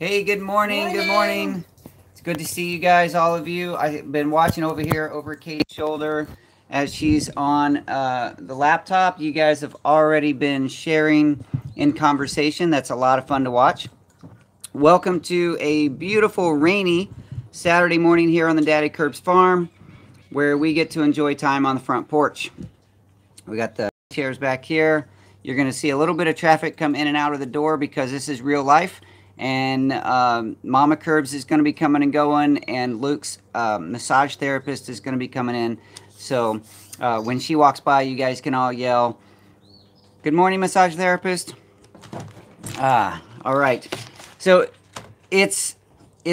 Hey, good morning. Good morning. It's good to see you guys, all of you. I've been watching over here over Katie's shoulder as she's on the laptop. You guys have already been sharing in conversation. That's a lot of fun to watch. Welcome to a beautiful, rainy Saturday morning here on the Daddykirbs farm, where we get to enjoy time on the front porch. We got the chairs back here. You're going to see a little bit of traffic come in and out of the door because this is real life. And Mama Kirbs is going to be coming and going, and Luke's massage therapist is going to be coming in. So when she walks by, you guys can all yell, "Good morning, massage therapist." All right. So it's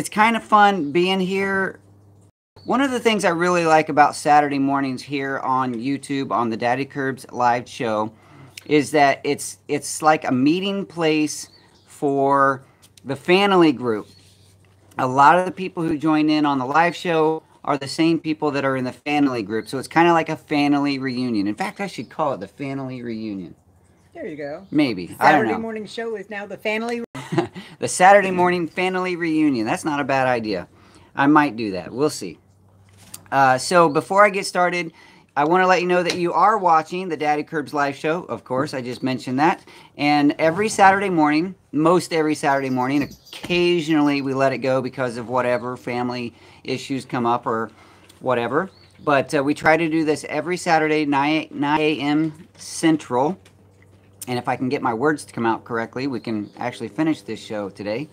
kind of fun being here. One of the things I really like about Saturday mornings here on YouTube on the Daddykirbs live show is that it's like a meeting place for the family group. A lot of the people who join in on the live show are the same people that are in the family group. So it's kind of like a family reunion. In fact, I should call it the family reunion. There you go. Maybe. Saturday I don't know. morning show is now the family. The Saturday morning family reunion. That's not a bad idea. I might do that. We'll see. So before I get started, I want to let you know that you are watching the Daddykirbs live show. Of course, I just mentioned that. And every Saturday morning, most every Saturday morning, occasionally we let it go because of whatever family issues come up or whatever. But we try to do this every Saturday, 9 a.m. Central. And if I can get my words to come out correctly, we can actually finish this show today.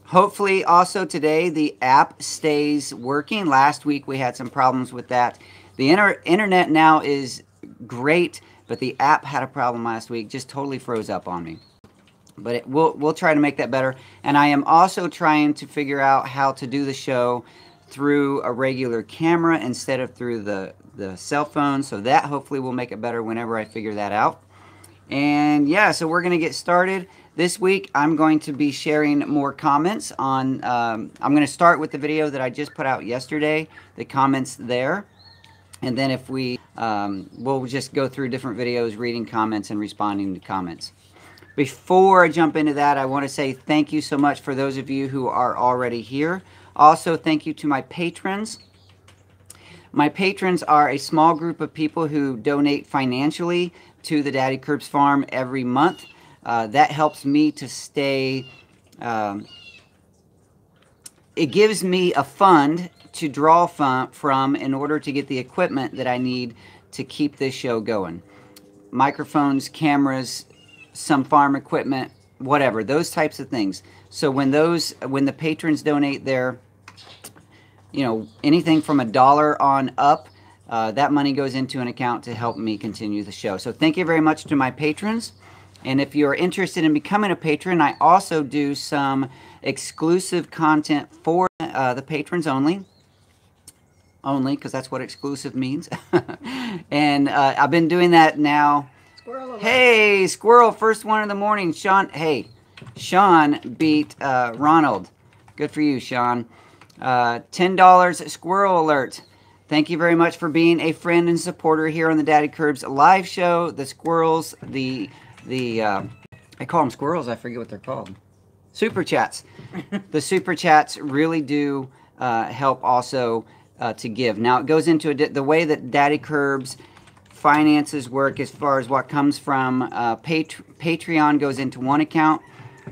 Hopefully also today the app stays working. Last week we had some problems with that. The internet now is great, but the app had a problem last week. Just totally froze up on me. But we'll try to make that better. And I am also trying to figure out how to do the show through a regular camera instead of through the cell phone. So that hopefully will make it better whenever I figure that out. And yeah, so we're going to get started. This week, I'm going to be sharing more comments on, I'm going to start with the video that I just put out yesterday, the comments there. And then if we, we'll just go through different videos, reading comments and responding to comments. Before I jump into that, I want to say thank you so much for those of you who are already here. Also, thank you to my patrons. My patrons are a small group of people who donate financially to the Daddykirbs farm every month. That helps me to stay, it gives me a fund to draw from in order to get the equipment that I need to keep this show going. Microphones, cameras, some farm equipment, whatever, those types of things. So when the patrons donate their, you know, anything from $1 on up, that money goes into an account to help me continue the show. So thank you very much to my patrons. And if you're interested in becoming a patron, I also do some exclusive content for the patrons only. Only, because that's what exclusive means. And I've been doing that now. Squirrel alert. Hey, squirrel, first one in the morning. Sean, hey, Sean beat Ronald. Good for you, Sean. $10 squirrel alert. Thank you very much for being a friend and supporter here on the Daddykirbs live show. The squirrels, I call them squirrels, I forget what they're called. Super chats. The super chats really do help also to give. Now it goes into the way that Daddykirbs finances work as far as what comes from Patreon goes into one account.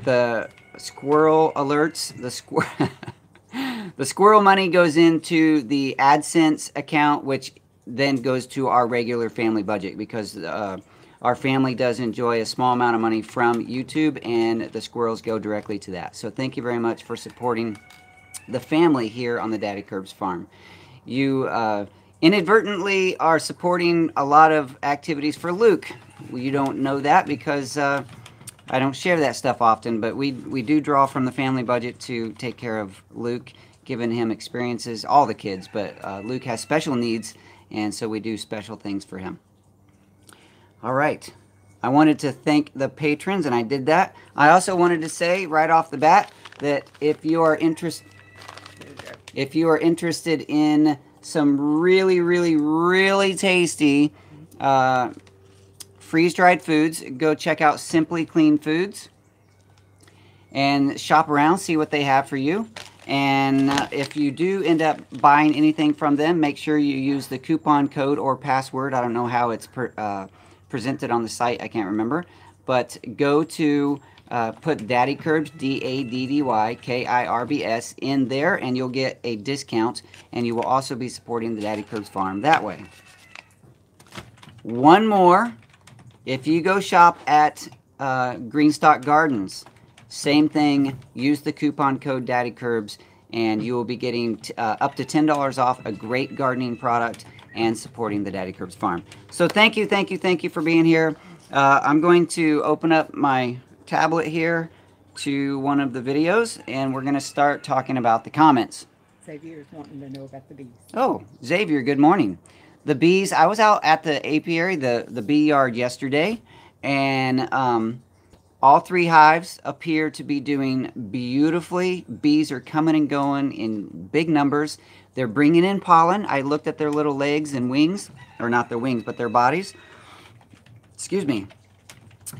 The squirrel alerts, the squirrel money goes into the AdSense account, which then goes to our regular family budget because our family does enjoy a small amount of money from YouTube, and the squirrels go directly to that. So thank you very much for supporting the family here on the Daddykirbs farm. You inadvertently are supporting a lot of activities for Luke. You don't know that because I don't share that stuff often, but we do draw from the family budget to take care of Luke, giving him experiences, all the kids, but Luke has special needs, and so we do special things for him. All right. I wanted to thank the patrons, and I did that. I also wanted to say right off the bat that if you are interested in some really, really, really tasty freeze-dried foods, go check out Simply Clean Foods. and shop around, see what they have for you. And if you do end up buying anything from them, make sure you use the coupon code or password. I don't know how it's presented on the site. I can't remember. But go to put Daddykirbs, Daddykirbs, in there, and you'll get a discount. And you will also be supporting the Daddykirbs farm that way. One more. If you go shop at Greenstock Gardens, same thing, use the coupon code Daddykirbs, and you will be getting up to $10 off a great gardening product and supporting the Daddykirbs farm. So thank you for being here. I'm going to open up my tablet here to one of the videos, and we're going to start talking about the comments. Xavier's wanting to know about the bees. Oh, Xavier, good morning. The bees, I was out at the apiary, the bee yard yesterday, and all 3 hives appear to be doing beautifully. Bees are coming and going in big numbers. They're bringing in pollen. I looked at their little legs and wings, or not their wings, but their bodies. Excuse me.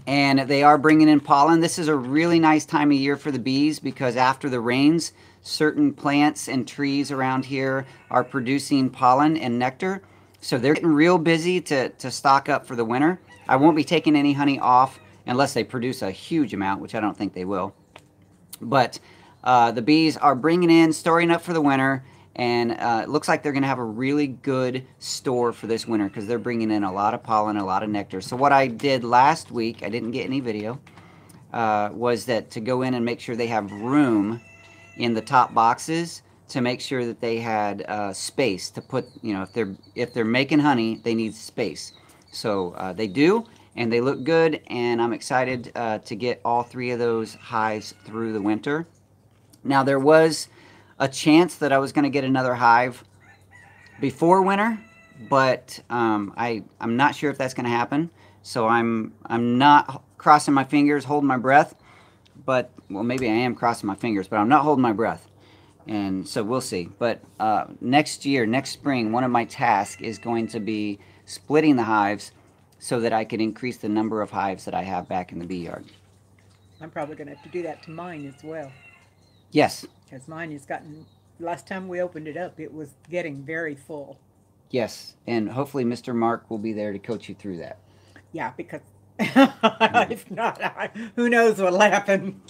And they are bringing in pollen. This is a really nice time of year for the bees because after the rains, certain plants and trees around here are producing pollen and nectar. So they're getting real busy to stock up for the winter. I won't be taking any honey off unless they produce a huge amount, which I don't think they will. But the bees are bringing in, storing up for the winter, and it looks like they're going to have a really good store for this winter because they're bringing in a lot of pollen, a lot of nectar. So what I did last week, I didn't get any video, was that to go in and make sure they have room in the top boxes to make sure that they had space to put, you know, if they're making honey, they need space. So they do. And they look good, and I'm excited to get all 3 of those hives through the winter. Now, there was a chance that I was going to get another hive before winter, but I'm not sure if that's going to happen. So I'm not crossing my fingers, holding my breath. But, well, maybe I am crossing my fingers, but I'm not holding my breath. And so we'll see. But next year, next spring, one of my tasks is going to be splitting the hives so that I can increase the number of hives that I have back in the bee yard. I'm probably going to have to do that to mine as well. Yes. Because mine has gotten, last time we opened it up, it was getting very full. Yes, and hopefully Mr. Mark will be there to coach you through that. Yeah, because if not, who knows what'll happen.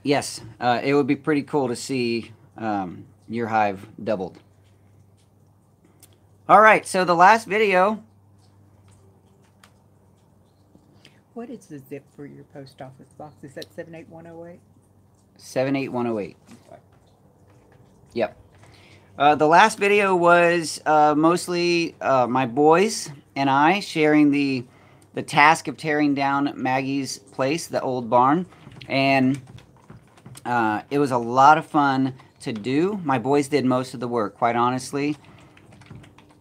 Yes, it would be pretty cool to see your hive doubled. All right, so the last video. What is the zip for your post office box? Is that 78108? 78108. Yep. The last video was mostly my boys and I sharing the task of tearing down Maggie's place, the old barn. And it was a lot of fun to do. My boys did most of the work, quite honestly.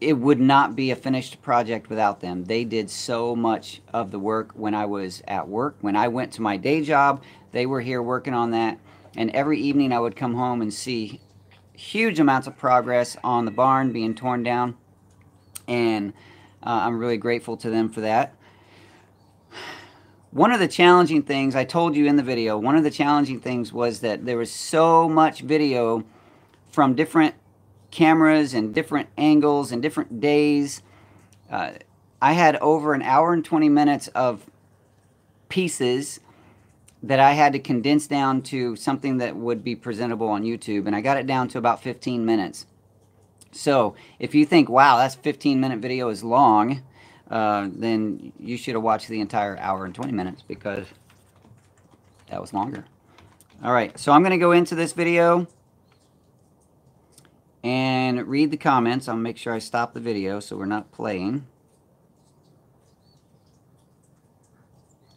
It would not be a finished project without them. They did so much of the work when I was at work. When I went to my day job, they were here working on that. And every evening I would come home and see huge amounts of progress on the barn being torn down. And I'm really grateful to them for that. One of the challenging things, I told you in the video, one of the challenging things was that there was so much video from different cameras and different angles and different days. I had over an hour and 20 minutes of pieces that I had to condense down to something that would be presentable on YouTube, and I got it down to about 15 minutes. So if you think, wow, that's 15-minute video is long, then you should have watched the entire hour and 20 minutes because that was longer. All right, so I'm going to go into this video and read the comments. I'll make sure I stop the video so we're not playing.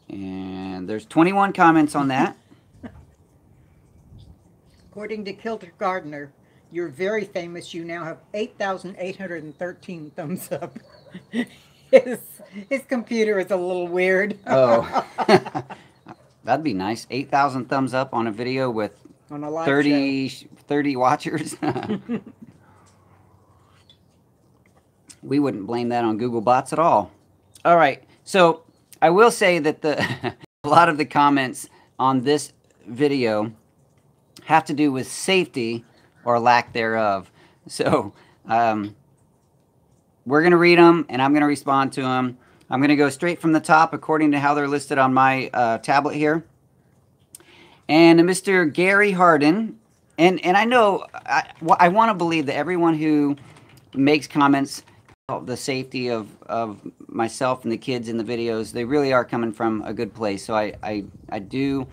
And there's 21 comments on that. According to Kilter Gardner, you're very famous. You now have 8,813 thumbs up. His computer is a little weird. Oh, that'd be nice. 8,000 thumbs up on a video with on a live 30 watchers. We wouldn't blame that on Google bots at all. All right, so I will say that a lot of the comments on this video have to do with safety or lack thereof. So we're going to read them, and I'm going to respond to them. I'm going to go straight from the top according to how they're listed on my tablet here. And Mr. Gary Harden, and I know, I want to believe that everyone who makes comments about the safety of myself and the kids in the videos, they really are coming from a good place. So I do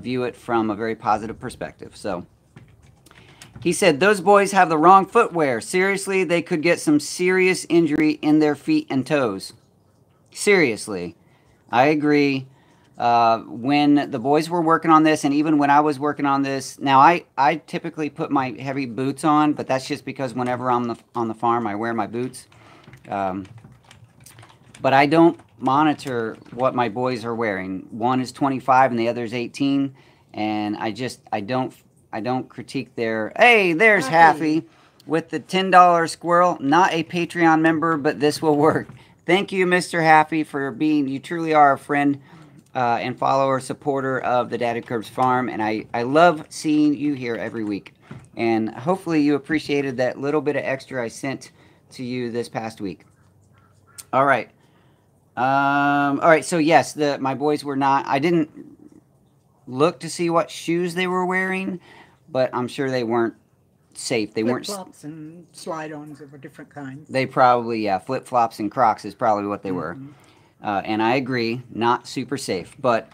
view it from a very positive perspective. So he said, those boys have the wrong footwear. Seriously, they could get some serious injury in their feet and toes. Seriously. I agree. When the boys were working on this, and even when I was working on this, now I typically put my heavy boots on, but that's just because whenever I'm on the farm, I wear my boots. But I don't monitor what my boys are wearing. One is 25 and the other is 18, and I don't critique their. Hey, there's Happy with the $10 squirrel. Not a Patreon member, but this will work. Thank you, Mr. Happy, for being. You truly are a friend and follower, supporter of the Daddykirbs farm, and I love seeing you here every week. And hopefully you appreciated that little bit of extra I sent to you this past week. All right. All right. So yes, my boys were not. I didn't look to see what shoes they were wearing, but I'm sure they weren't safe. They weren't. Flip-flops and slide-ons of a different kind. They probably, yeah, flip-flops and Crocs is probably what they were. And I agree, not super safe, but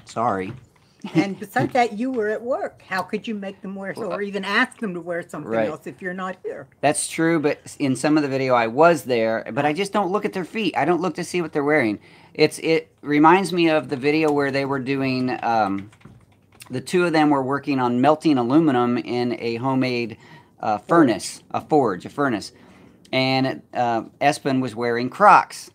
sorry. And besides that, you were at work. How could you make them wear, or even ask them to wear something else if you're not here? That's true, but in some of the video I was there, but I just don't look at their feet. I don't look to see what they're wearing. It reminds me of the video where they were doing, the two of them were working on melting aluminum in a homemade furnace, a furnace. And Espen was wearing Crocs.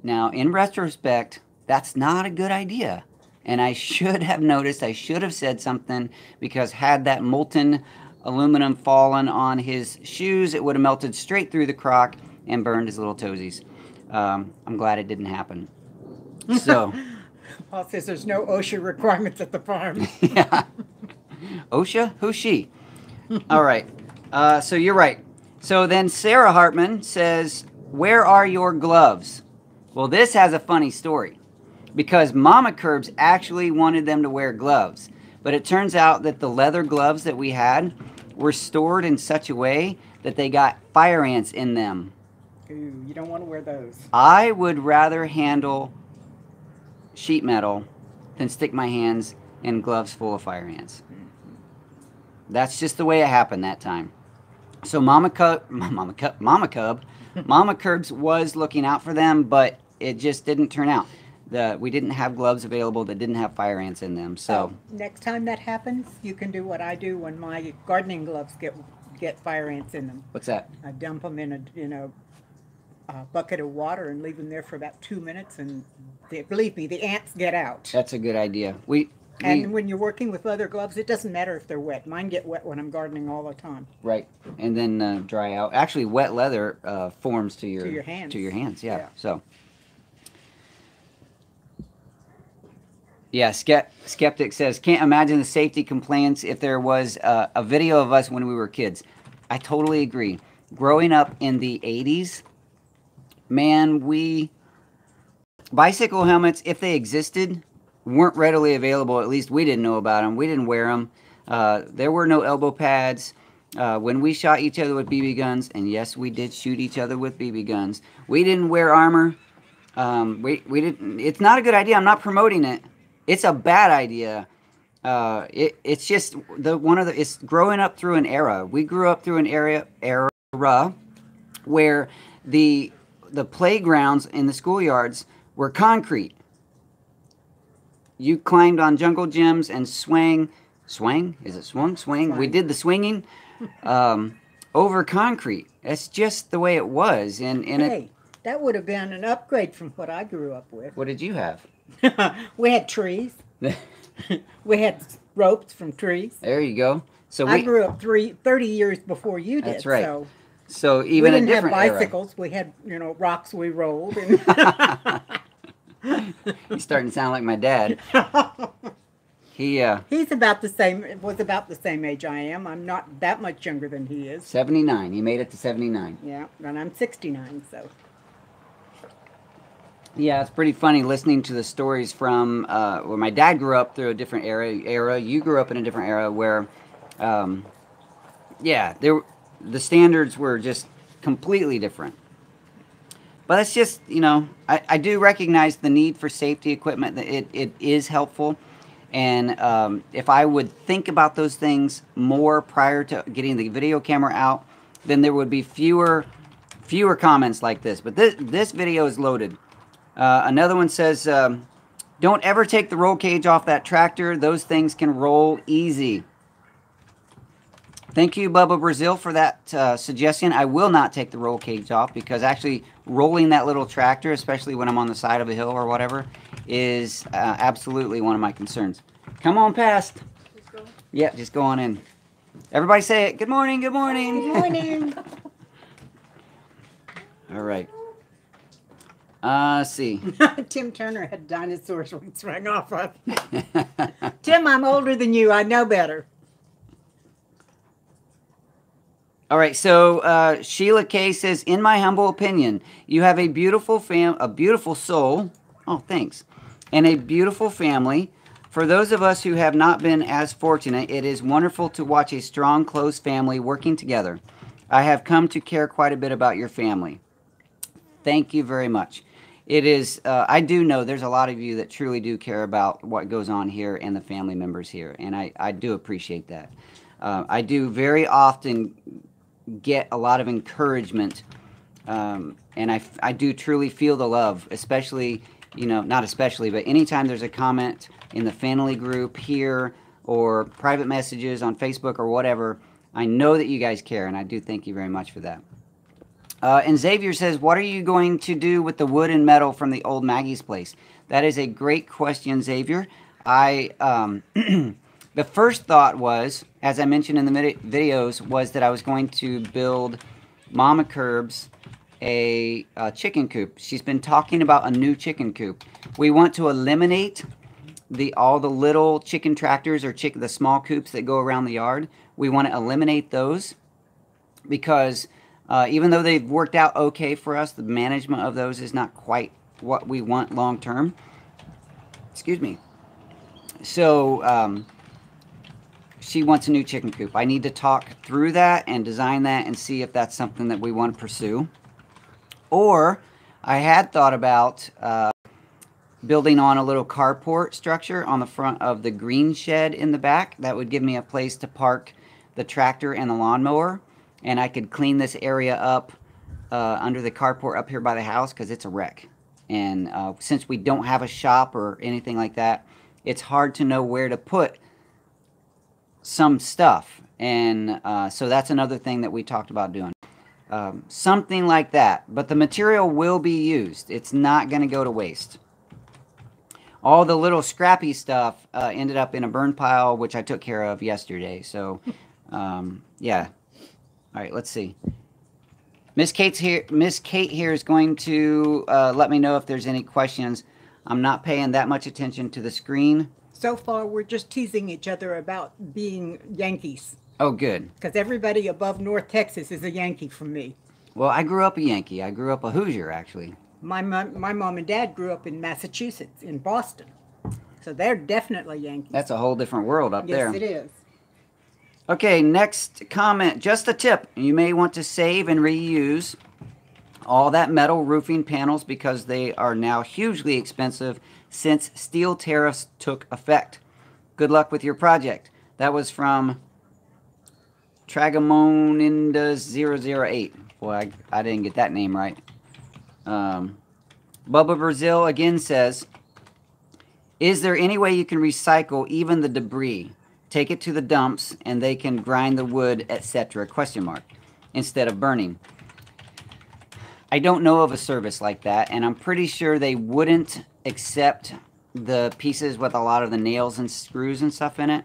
Now, in retrospect, that's not a good idea. And I should have noticed, I should have said something, because had that molten aluminum fallen on his shoes, it would have melted straight through the Croc and burned his little toesies. I'm glad it didn't happen. So, Paul says there's no OSHA requirements at the farm. Yeah. OSHA? Who's she? All right. So you're right. So then Sarah Hartman says, where are your gloves? Well, this has a funny story, because Mama Kirbs actually wanted them to wear gloves. But it turns out that the leather gloves that we had were stored in such a way that they got fire ants in them. Ooh, you don't want to wear those. I would rather handle sheet metal than stick my hands in gloves full of fire ants. That's just the way it happened that time. So Mama Kirbs was looking out for them, but it just didn't turn out. We didn't have gloves available that didn't have fire ants in them. So next time that happens, you can do what I do when my gardening gloves get fire ants in them. What's that? I dump them in a bucket of water and leave them there for about 2 minutes, and believe me, the ants get out. That's a good idea. And when you're working with leather gloves, it doesn't matter if they're wet. Mine get wet when I'm gardening all the time. Right, and then dry out. Actually, wet leather forms to your hands. To your hands, yeah. So, yeah. Skeptic says, can't imagine the safety complaints if there was a video of us when we were kids. I totally agree. Growing up in the 80s, man, bicycle helmets, if they existed, weren't readily available. At least we didn't know about them. We didn't wear them. There were no elbow pads. When we shot each other with BB guns, and yes, we did shoot each other with BB guns, we didn't wear armor. We didn't. It's not a good idea. I'm not promoting it. It's a bad idea. It's just it's growing up through an era. We grew up through an era where the playgrounds in the schoolyards were concrete. You climbed on jungle gyms and swang? Is it swung? Swing? We did the swinging over concrete. That's just the way it was. Hey, that would have been an upgrade from what I grew up with. What did you have? We had trees. We had ropes from trees. There you go. So I grew up 30 years before you did. That's right. So even we a didn't different have bicycles. era. We had, rocks we rolled. And He's starting to sound like my dad. He's about the same. Was about the same age I am. I'm not that much younger than he is. 79. He made it to 79. Yeah, and I'm 69. So. Yeah, it's pretty funny listening to the stories from where my dad grew up through a different era. You grew up in a different era where, yeah, the standards were just completely different. But it's just, you know, I do recognize the need for safety equipment. It is helpful. And if I would think about those things more prior to getting the video camera out, then there would be fewer comments like this. But this video is loaded. Another one says, don't ever take the roll cage off that tractor. Those things can roll easy. Thank you, Bubba Brazil, for that suggestion. I will not take the roll cage off because actually rolling that little tractor, especially when I'm on the side of a hill or whatever, is absolutely one of my concerns. Come on past. Just go. Yeah, just go on in. Everybody say it. Good morning, good morning. Good morning. All right. Let's see. Tim Turner had dinosaurs when he sprang off of. Tim, I'm older than you. I know better. All right, so Sheila K says, in my humble opinion, you have a beautiful soul. Oh, thanks. And a beautiful family. For those of us who have not been as fortunate, it is wonderful to watch a strong, close family working together. I have come to care quite a bit about your family. Thank you very much. It is, I do know there's a lot of you that truly do care about what goes on here and the family members here, and I do appreciate that. I do very often get a lot of encouragement, and I do truly feel the love, especially, you know, not especially, but anytime there's a comment in the family group here or private messages on Facebook or whatever, I know that you guys care, and I do thank you very much for that. And Xavier says, what are you going to do with the wood and metal from the old Maggie's place? That is a great question, Xavier. The first thought was, as I mentioned in the videos, was that I was going to build Mama Kirbs a chicken coop. She's been talking about a new chicken coop. We want to eliminate all the little chicken tractors or the small coops that go around the yard. We want to eliminate those because even though they've worked out okay for us, the management of those is not quite what we want long term. Excuse me. So she wants a new chicken coop. I need to talk through that and design that and see if that's something that we want to pursue. Or I had thought about building on a little carport structure on the front of the green shed in the back. That would give me a place to park the tractor and the lawnmower. And I could clean this area up under the carport up here by the house because it's a wreck. And since we don't have a shop or anything like that, it's hard to know where to put some stuff. And so that's another thing that we talked about doing. Something like that. But the material will be used. It's not going to go to waste. All the little scrappy stuff ended up in a burn pile, which I took care of yesterday. So, yeah. All right, let's see. Miss Kate here is going to let me know if there's any questions. I'm not paying that much attention to the screen. So far, we're just teasing each other about being Yankees. Oh, good. Because everybody above North Texas is a Yankee for me. Well, I grew up a Yankee. I grew up a Hoosier, actually. My mom and dad grew up in Massachusetts, in Boston. So they're definitely Yankees. That's a whole different world up there. Yes, it is. Okay, next comment. Just a tip. You may want to save and reuse all that metal roofing panels because they are now hugely expensive since steel tariffs took effect. Good luck with your project. That was from Tragamoninda008. Boy, I didn't get that name right. Bubba Brazil again says, is there any way you can recycle even the debris? Take it to the dumps and they can grind the wood, etc. Instead of burning. I don't know of a service like that, and I'm pretty sure they wouldn't accept the pieces with a lot of the nails and screws and stuff in it.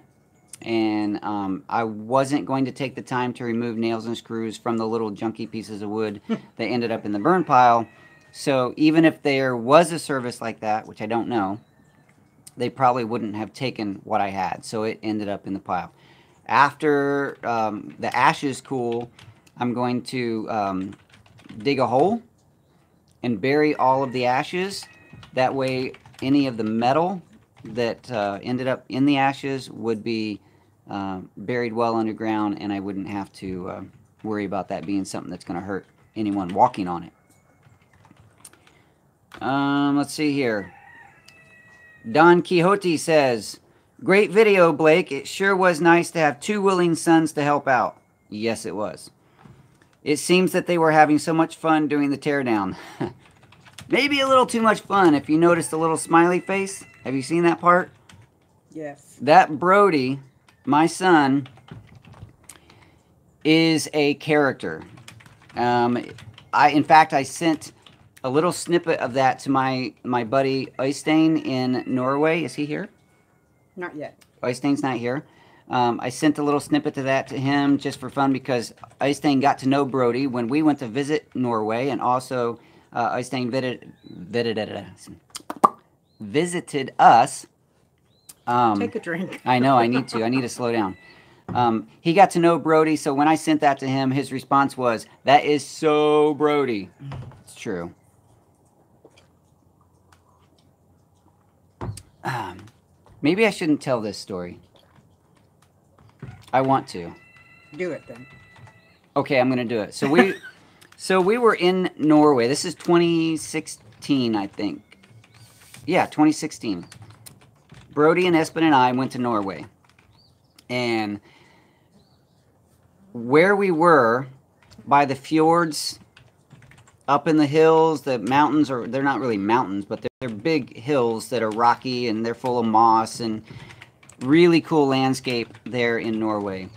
And I wasn't going to take the time to remove nails and screws from the little junky pieces of wood that ended up in the burn pile. So even if there was a service like that, which I don't know, they probably wouldn't have taken what I had. So it ended up in the pile. After the ashes cool, I'm going to dig a hole and bury all of the ashes. That way any of the metal that ended up in the ashes would be buried well underground, and I wouldn't have to worry about that being something that's going to hurt anyone walking on it. Let's see here. Don Quixote says, "Great video, Blake. It sure was nice to have 2 willing sons to help out." Yes, it was. It seems that they were having so much fun doing the teardown. Maybe a little too much fun. If you notice the little smiley face, have you seen that part? Yes. That Brody, my son, is a character. In fact, I sent a little snippet of that to my buddy Øystein in Norway. Is he here? Not yet. Øystein's not here. I sent a little snippet to that to him just for fun because Øystein got to know Brody when we went to visit Norway, and also Øystein visited us. Take a drink. I know, I need to. I need to slow down. He got to know Brody, so when I sent that to him, his response was, "That is so Brody." It's true. Maybe I shouldn't tell this story. I want to. Do it then. Okay, I'm going to do it. So we were in Norway. This is 2016, I think. Yeah, 2016. Brody and Espen and I went to Norway. And where we were, by the fjords, up in the hills, the mountains, or they're not really mountains, but they're big hills that are rocky and they're full of moss and really cool landscape there in Norway.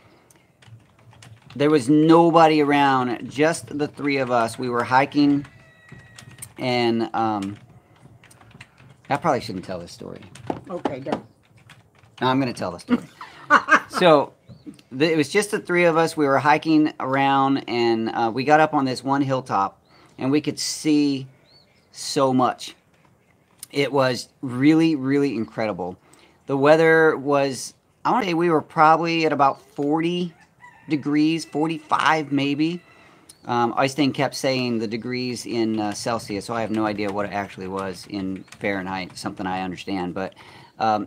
There was nobody around, just the 3 of us. We were hiking, and I probably shouldn't tell this story. Okay, don't. No, I'm going to tell the story. So it was just the 3 of us. We were hiking around, and we got up on this one hilltop, and we could see so much. It was really, really incredible. The weather was, I want to say we were probably at about 40 degrees, 45 maybe. Øystein kept saying the degrees in Celsius, so I have no idea what it actually was in Fahrenheit, something I understand. But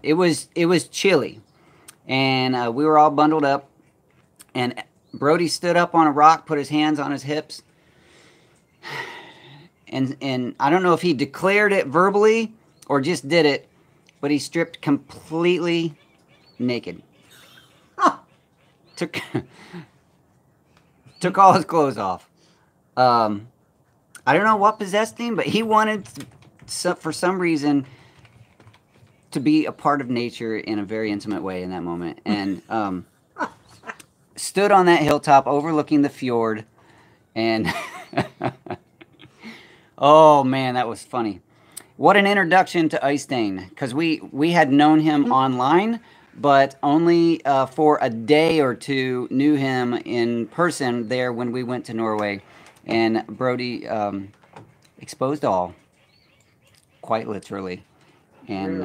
it was chilly, and we were all bundled up, and Brody stood up on a rock, put his hands on his hips, and I don't know if he declared it verbally or just did it, but he stripped completely naked. Took all his clothes off. I don't know what possessed him, but he wanted, for some reason, to be a part of nature in a very intimate way in that moment. And stood on that hilltop overlooking the fjord. And oh, man, that was funny. What an introduction to Øystein, because we had known him online, but only for a day or two knew him in person there when we went to Norway. And Brody exposed all, quite literally. And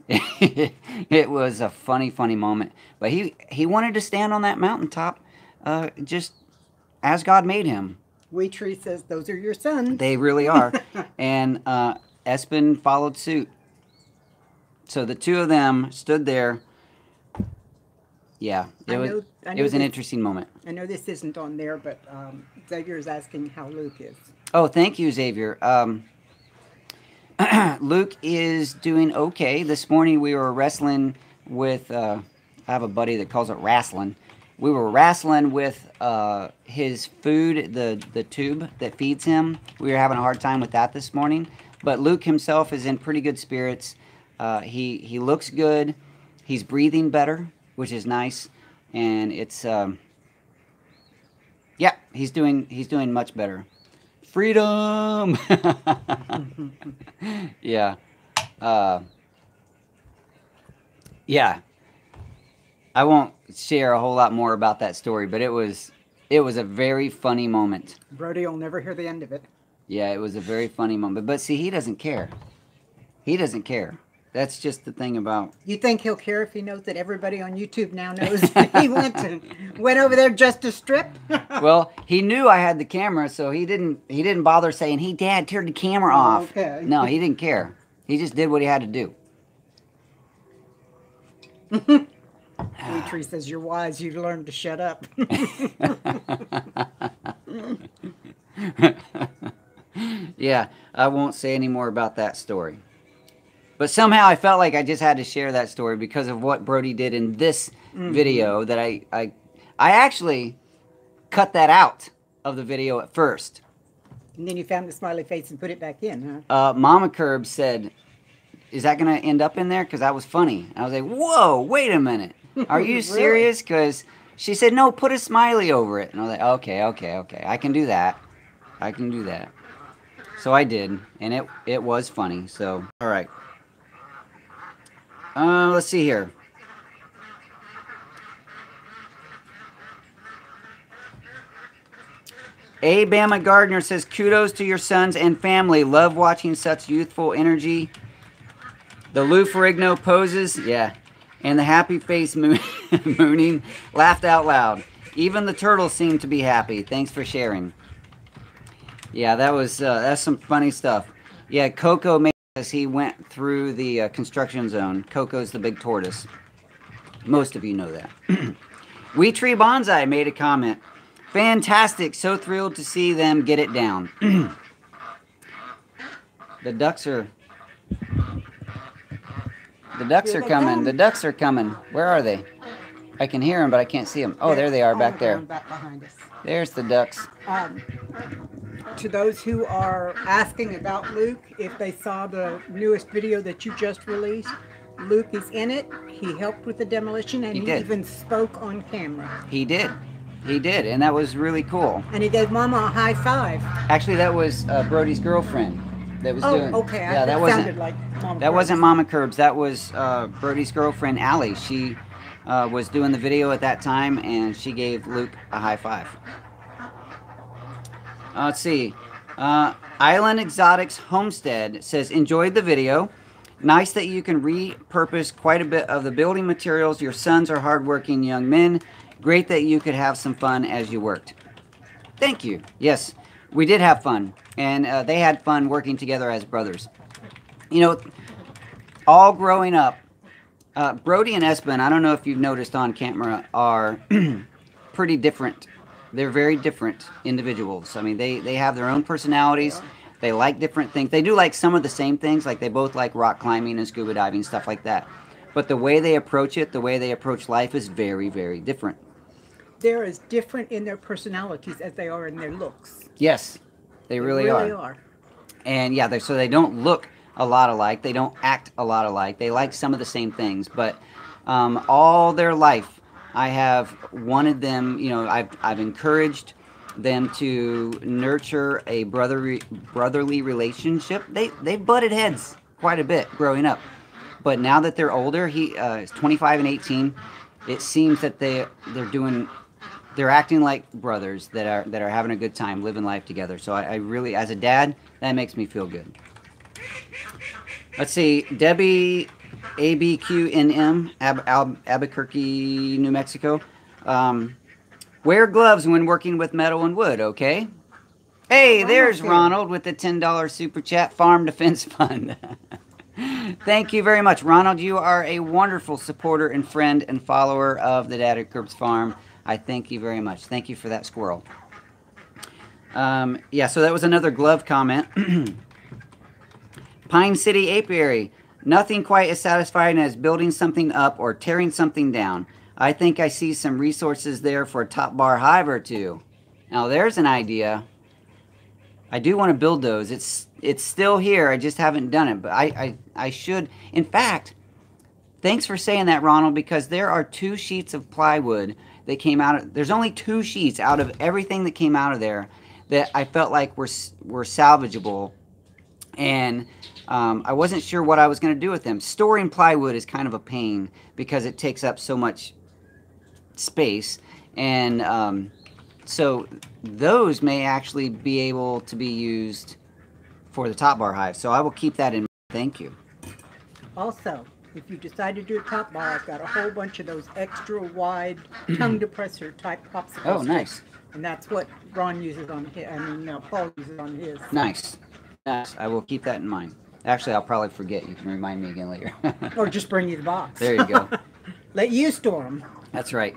it was a funny, funny moment. But he wanted to stand on that mountaintop just as God made him. Wee Tree says those are your sons. They really are. And Espen followed suit. So the 2 of them stood there. Yeah, it was an interesting moment. I know this isn't on there, but Xavier is asking how Luke is. Oh, thank you, Xavier. Luke is doing okay. This morning we were wrestling with, I have a buddy that calls it wrestling. We were wrestling with his food, the tube that feeds him. We were having a hard time with that this morning. But Luke himself is in pretty good spirits. He looks good. He's breathing better, which is nice. And it's, yeah, he's doing much better. Freedom! Yeah. Yeah. I won't share a whole lot more about that story, but it was a very funny moment. Brody will never hear the end of it. Yeah, it was a very funny moment. But see, he doesn't care. He doesn't care. That's just the thing about. You think he'll care if he knows that everybody on YouTube now knows that he went over there just to strip? Well, he knew I had the camera, so he didn't bother saying, "Hey, Dad, turn the camera off." Okay. No, he didn't care. He just did what he had to do. Tree says, "You're wise. You've learned to shut up." Yeah, I won't say any more about that story. But somehow I felt like I just had to share that story because of what Brody did in this video. That I actually cut that out of the video at first. And then you found the smiley face and put it back in, huh? Mama Curb said, "Is that going to end up in there? Because that was funny." And I was like, "Whoa, wait a minute. Are you serious?" Because she said, "No, put a smiley over it." And I was like, okay. I can do that. I can do that. So I did. And it was funny. So, all right. Let's see here. A. Bama Gardner says, "Kudos to your sons and family. Love watching such youthful energy. The Lou Ferrigno poses, yeah, and the happy face mooning, laughed out loud. Even the turtles seem to be happy. Thanks for sharing." Yeah, that's some funny stuff. Yeah, Coco made as he went through the construction zone. Coco's the big tortoise. Most of you know that. We Tree Bonsai made a comment. "Fantastic. So thrilled to see them get it down." The ducks are coming. The ducks are coming. Where are they? I can hear them, but I can't see them. Oh, there they are back there. Back behind us. There's the ducks. To those who are asking about Luke, if they saw the newest video that you just released, Luke is in it. He helped with the demolition, and he even spoke on camera. He did. He did, and that was really cool. And he gave Mama a high five. Actually, that was Brody's girlfriend that was doing. Oh, okay. Yeah, that sounded like Mama. That wasn't Mama Curbs. That was Brody's girlfriend, Allie. She was doing the video at that time, and she gave Luke a high five. Let's see. Island Exotics Homestead says, "Enjoyed the video. Nice that you can repurpose quite a bit of the building materials. Your sons are hardworking young men. Great that you could have some fun as you worked." Thank you. Yes, we did have fun. And they had fun working together as brothers. You know, all growing up, Brody and Espen, I don't know if you've noticed on camera, are pretty different. They're very different individuals. I mean, they have their own personalities. They like different things. They do like some of the same things. Like they both like rock climbing and scuba diving, stuff like that. But the way they approach it, the way they approach life is very, very different. They're as different in their personalities as they are in their looks. Yes, they really are. And yeah, so they don't look a lot alike. They don't act a lot alike. They like some of the same things. But all their life, I have wanted them, you know, I've encouraged them to nurture a brotherly relationship. They butted heads quite a bit growing up. But now that they're older, he is 25 and 18, it seems that they're acting like brothers that are having a good time, living life together. So I really, as a dad, that makes me feel good. Let's see, Debbie ABQNM, Albuquerque, New Mexico. Wear gloves when working with metal and wood, okay? Hey, there's Ronald with the $10 super chat, Farm Defense Fund. Thank you very much, Ronald. You are a wonderful supporter and friend and follower of the Daddykirbs Farm. I thank you very much. Thank you for that squirrel. Yeah, so that was another glove comment. Pine City Apiary. Nothing quite as satisfying as building something up or tearing something down. I think I see some resources there for a top bar hive or two. Now there's an idea. I do want to build those. It's still here. I just haven't done it. But I should. In fact, thanks for saying that, Ronald, because there are 2 sheets of plywood that came out. There's only 2 sheets out of everything that came out of there that I felt like were salvageable. And I wasn't sure what I was going to do with them. Storing plywood is kind of a pain because it takes up so much space. And so those may actually be able to be used for the top bar hive. So I will keep that in mind. Thank you. Also, if you decide to do a top bar, I've got a whole bunch of those extra wide tongue depressor type popsicles. Oh, nice. And that's what Ron uses on his, Paul uses on his. Nice. Nice. I will keep that in mind. Actually, I'll probably forget. You can remind me again later. Or just bring you the box. There you go. Let you store them. That's right.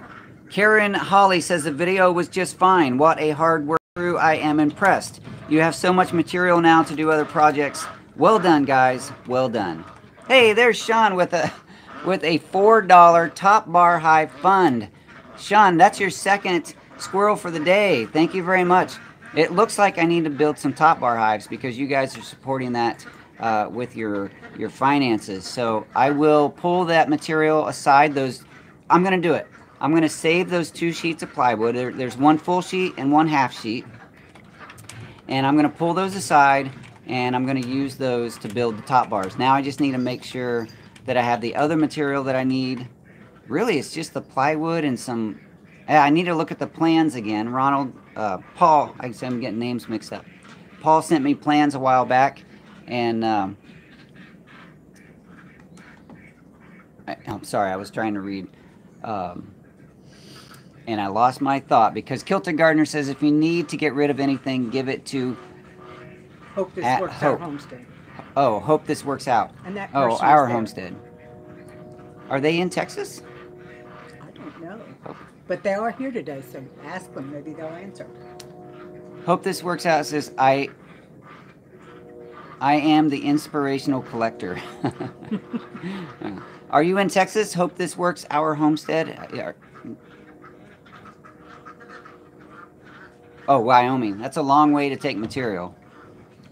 Karen Holly says the video was just fine. What a hard work crew. I am impressed. You have so much material now to do other projects. Well done, guys. Well done. Hey, there's Sean with a $4 top bar hive fund. Sean, that's your second squirrel for the day. Thank you very much. It looks like I need to build some top bar hives because you guys are supporting that with your finances. So I will pull that material aside. I'm going to do it. I'm going to save those 2 sheets of plywood. There's one full sheet and one half sheet. And I'm going to pull those aside, and I'm going to use those to build the top bars. Now I just need to make sure that I have the other material that I need. Really, it's just the plywood and some... I need to look at the plans again. Ronald, Paul, I'm getting names mixed up. Paul sent me plans a while back, and I'm sorry, I was trying to read, and I lost my thought because Kilton Gardner says if you need to get rid of anything, give it to Hope This Works Out Homestead. Oh, Hope This Works Out. And that our homestead. Are they in Texas? I don't know. But they are here today, so ask them. Maybe they'll answer. Hope This Works Out says, I am the inspirational collector. Are you in Texas? Hope This Works Our Homestead. Oh, Wyoming. That's a long way to take material.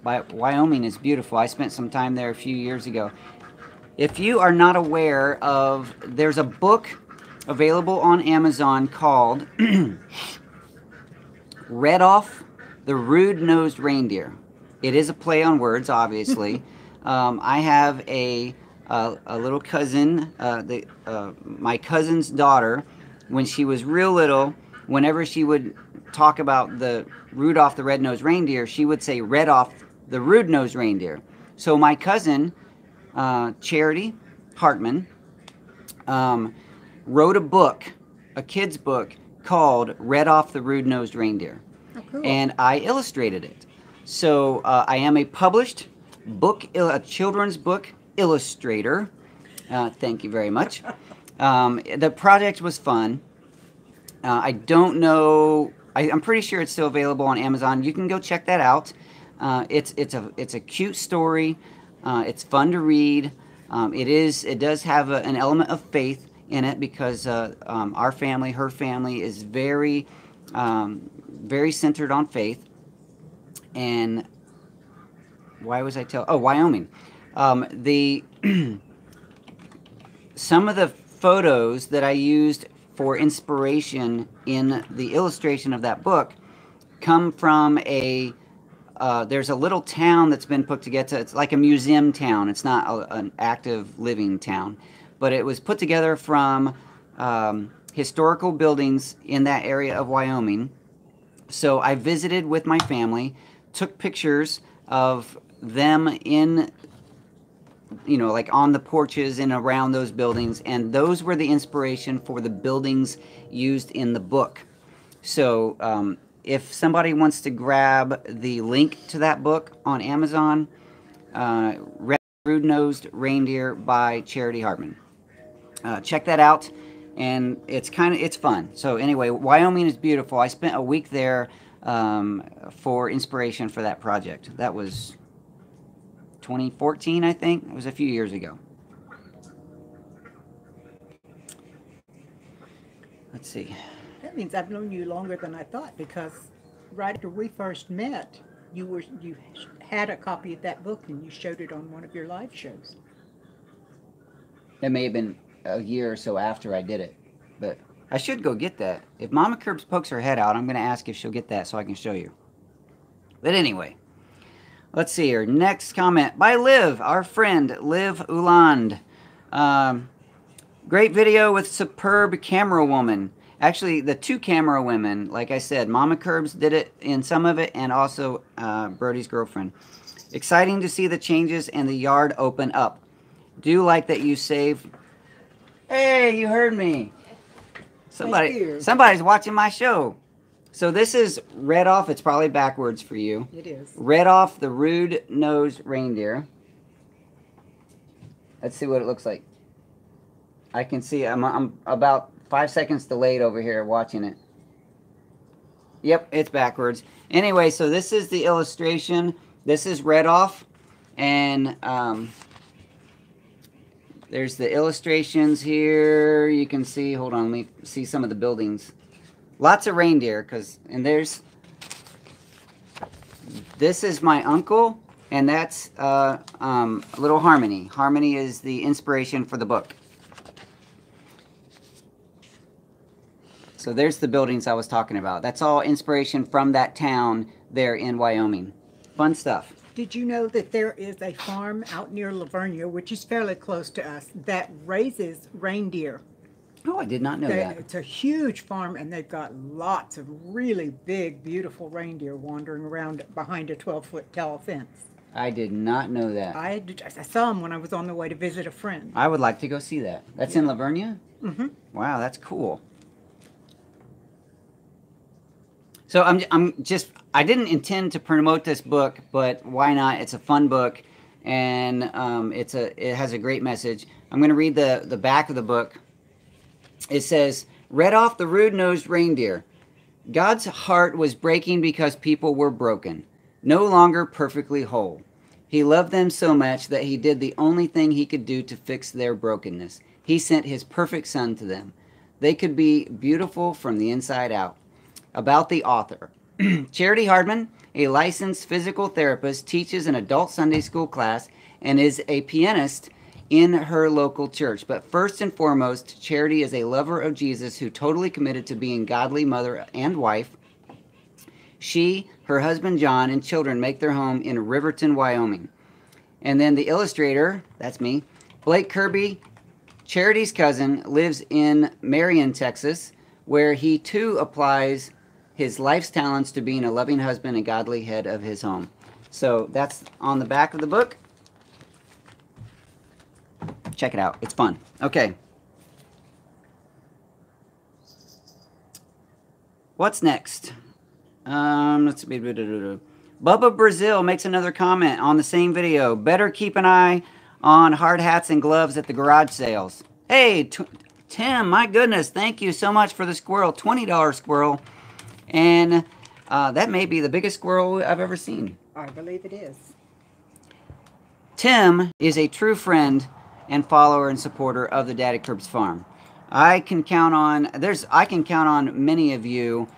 Wyoming is beautiful. I spent some time there a few years ago. If you are not aware of, there's a book available on Amazon called Redolf, the Rude-Nosed Reindeer. It is a play on words, obviously. I have a little cousin, my cousin's daughter, when she was real little, whenever she would talk about the Rudolph the Red-Nosed Reindeer, she would say Redolf the Rude-Nosed Reindeer. So my cousin, Charity Hartman, wrote a book, a kid's book, called Redolf the Rude-Nosed Reindeer. Oh, cool. And I illustrated it. So I am a published book, a children's book illustrator. Thank you very much. The project was fun. I don't know. I'm pretty sure it's still available on Amazon. You can go check that out. It's a cute story. It's fun to read. It does have an element of faith in it because our family, her family, is very centered on faith. And why was I Wyoming. Some of the photos that I used for inspiration in the illustration of that book come from there's a little town that's been put together. It's like a museum town. It's not an active living town, but it was put together from historical buildings in that area of Wyoming. So I visited with my family, took pictures of them in, like on the porches and around those buildings, and those were the inspiration for the buildings used in the book. So if somebody wants to grab the link to that book on Amazon, Rude-Nosed Reindeer by Charity Hartman. Check that out, and it's fun. So anyway, Wyoming is beautiful. I spent a week there for inspiration for that project. That was 2014, I think. It was a few years ago. Let's see. That means I've known you longer than I thought, because right after we first met, you had a copy of that book and you showed it on one of your live shows. It may have been a year or so after I did it, but I should go get that. If Mama Kirbs pokes her head out, I'm going to ask if she'll get that so I can show you. But anyway, let's see here. Next comment by Liv, our friend Liv Holand. Great video with superb camera woman. Actually, the 2 camera women, like I said, Mama Kirbs did it in some of it, and also Brody's girlfriend. Exciting to see the changes and the yard open up. Do like that you save. Hey, you heard me. Somebody's watching my show. So this is Redolf. It's probably backwards for you. It is. Redolf, the rude-nosed reindeer. Let's see what it looks like. I can see. I'm about 5 seconds delayed over here watching it. Yep, it's backwards. Anyway, so this is the illustration. This is Redolf, and there's the illustrations here. You can see. Hold on, let me see some of the buildings. Lots of reindeer, this is my uncle, and that's little Harmony. Harmony is the inspiration for the book. So there's the buildings I was talking about. That's all inspiration from that town there in Wyoming. Fun stuff. Did you know that there is a farm out near Lavernia, which is fairly close to us, that raises reindeer? Oh, I did not know that. It's a huge farm, and they've got lots of really big, beautiful reindeer wandering around behind a 12-foot tall fence. I did not know that. I saw them when I was on the way to visit a friend. I would like to go see that. That's in Lavernia? Mm-hmm. Wow, that's cool. So I didn't intend to promote this book, but why not? It's a fun book, and it has a great message. I'm going to read the back of the book. It says, Redolf the rude-nosed reindeer. God's heart was breaking because people were broken, no longer perfectly whole. He loved them so much that he did the only thing he could do to fix their brokenness. He sent his perfect son to them. They could be beautiful from the inside out. About the author. Charity Hardman, a licensed physical therapist, teaches an adult Sunday school class and is a pianist in her local church. But first and foremost, Charity is a lover of Jesus who totally committed to being godly mother and wife. She, her husband John, and children make their home in Riverton, Wyoming. And then the illustrator, that's me, Blake Kirby, Charity's cousin, lives in Marion, Texas, where he too applies his life's talents to being a loving husband and godly head of his home. So that's on the back of the book. Check it out. It's fun. Okay. What's next? Let's see. Bubba Brazil makes another comment on the same video. Better keep an eye on hard hats and gloves at the garage sales. Hey, Tim, my goodness. Thank you so much for the squirrel. $20 squirrel. And that may be the biggest squirrel I've ever seen. I believe it is. Tim is a true friend and follower and supporter of the Daddykirbs farm. I can count on many of you.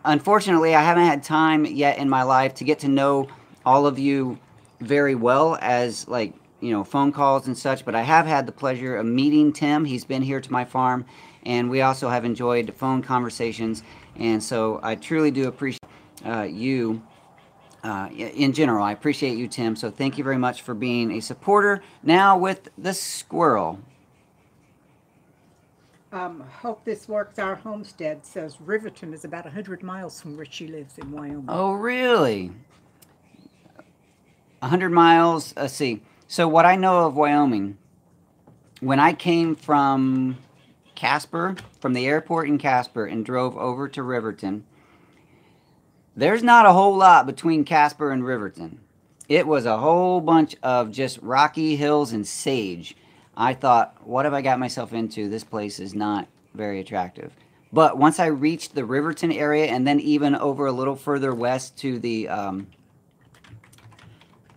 Unfortunately, I haven't had time yet in my life to get to know all of you very well as phone calls and such, but I have had the pleasure of meeting Tim. He's been here to my farm, and we also have enjoyed phone conversations, and so I truly do appreciate you. In general, I appreciate you, Tim, so thank you very much for being a supporter. Now with the squirrel. Hope this works. Our homestead says Riverton is about 100 miles from where she lives in Wyoming. Oh, really? 100 miles? Let's see. So what I know of Wyoming, when I came from Casper, from the airport in Casper, and drove over to Riverton, there's not a whole lot between Casper and Riverton. It was a whole bunch of just rocky hills and sage. I thought, what have I got myself into? This place is not very attractive. But once I reached the Riverton area, and then even over a little further west to the...